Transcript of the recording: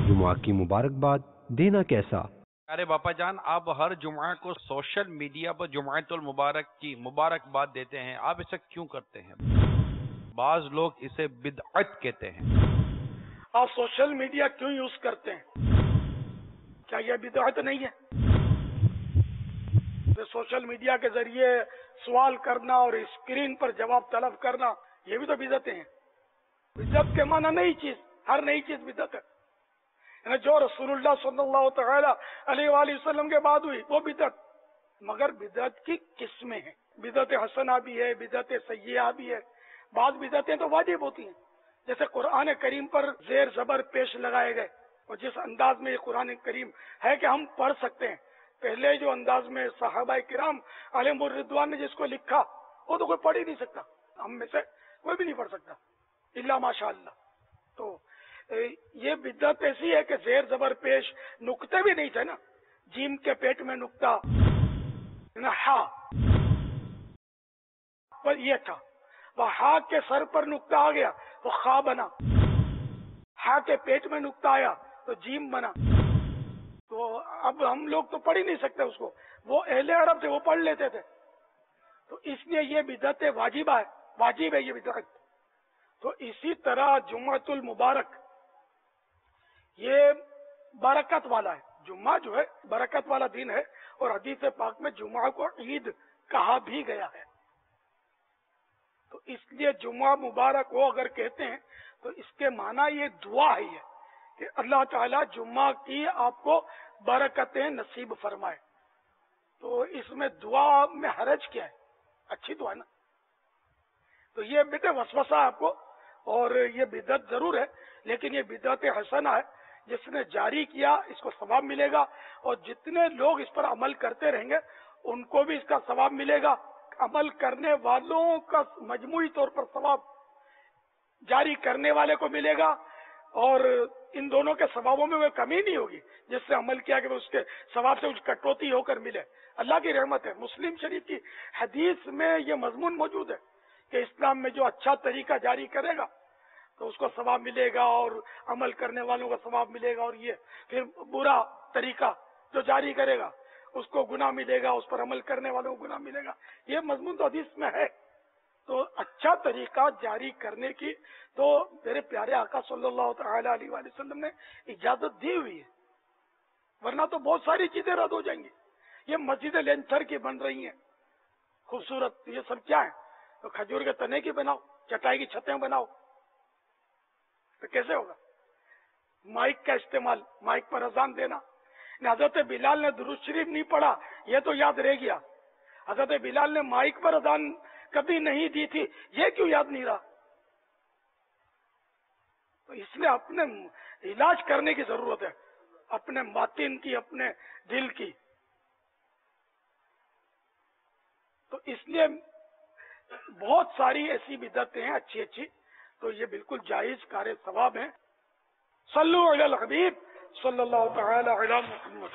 जुमा की मुबारकबाद देना कैसा? अरे बापा जान, आप हर जुमा को सोशल मीडिया पर जुमातुल मुबारक की मुबारकबाद देते हैं, आप इसे क्यों करते हैं? बाज लोग इसे बिदअत कहते हैं। आप सोशल मीडिया क्यों यूज करते हैं? क्या यह बिदअत नहीं है? तो सोशल मीडिया के जरिए सवाल करना और स्क्रीन पर जवाब तलब करना, ये भी तो बिदअतें हैं। बिदअत के माना नई चीज, हर नई चीज बिदअत है। जो रसूलुल्लाह सल्लल्लाहु तआला अलैहि वसल्लम के बाद हुई वो बिदअत, मगर बिदअत की किस्में हैं। बिदअत हसना भी है, बिदअत सय्यिआ भी है। बाद बिदअतें तो वाजिब होती हैं, जैसे कुरान करीम पर जेर जबर पेश लगाए गए और जिस अंदाज में ये कुरान करीम है कि हम पढ़ सकते हैं। पहले जो अंदाज में सहाबा किराम अलैहिमुर रिदवान ने जिसको लिखा, वो तो कोई पढ़ ही नहीं सकता, हम में से कोई भी नहीं पढ़ सकता इल्ला माशाअल्लाह। तो ये बिदअत ऐसी है कि जेर जबर पेश नुक्ते भी नहीं थे ना, जीम के पेट में नुक्ता ना, हा पर ये था, वह हा के सर पर नुक्ता आ गया तो खा बना, हा के पेट में नुक्ता आया तो जीम बना। तो अब हम लोग तो पढ़ ही नहीं सकते उसको, वो अहले अरब थे, वो पढ़ लेते थे। तो इसलिए ये बिदअत वाजिब है ये बिदअत। तो इसी तरह जुम्मतुल मुबारक ये बरकत वाला है। जुम्मा जो है बरकत वाला दिन है और हदीस पाक में जुम्मा को ईद कहा भी गया है। तो इसलिए जुम्मा मुबारक हो अगर कहते हैं तो इसके माना ये दुआ है ये कि अल्लाह ताला जुम्मा की आपको बरकतें नसीब फरमाए। तो इसमें दुआ में हरज क्या है? अच्छी दुआ है ना। तो ये बेटे वसवसा आपको, और ये बिदअत जरूर है, लेकिन ये बिदअत हसना है। जिसने जारी किया इसको सवाब मिलेगा, और जितने लोग इस पर अमल करते रहेंगे उनको भी इसका सवाब मिलेगा। अमल करने वालों का मजमूई तौर पर सवाब जारी करने वाले को मिलेगा, और इन दोनों के सवाबों में कोई कमी नहीं होगी। जिससे अमल किया कि उसके सवाब से कुछ कटौती होकर मिले, अल्लाह की रहमत है। मुस्लिम शरीफ की हदीस में ये मजमून मौजूद है कि इस्लाम में जो अच्छा तरीका जारी करेगा तो उसको सवाब मिलेगा, और अमल करने वालों को सवाब मिलेगा, और ये फिर बुरा तरीका जो जारी करेगा उसको गुनाह मिलेगा, उस पर अमल करने वालों को गुनाह मिलेगा। ये मजमून तो हदीस में है। तो अच्छा तरीका जारी करने की तो मेरे प्यारे आका सल्लल्लाहु तआला अलैहि वसल्लम ने इजाजत दी हुई है, वरना तो बहुत सारी चीजें रद्द हो जाएंगी। ये मस्जिदें लेंथर की बन रही हैं खूबसूरत, ये सब क्या है? तो खजूर के तने की बनाओ, चटाई की छतें बनाओ, तो कैसे होगा? माइक का इस्तेमाल, माइक पर अजान देना। हजरत बिलाल ने दुरूद शरीफ नहीं पढ़ा, ये तो याद रह गया। हजरत बिलाल ने माइक पर अजान कभी नहीं दी थी, ये क्यों याद नहीं रहा? तो इसलिए अपने इलाज करने की जरूरत है, अपने बातिन की, अपने दिल की। तो इसलिए बहुत सारी ऐसी बिदअतें हैं अच्छी अच्छी, तो ये बिल्कुल जायज कार्य सवाब है। सल्लु अलल हबीब सल्लल्लाहु तआला अला मुहम्मद।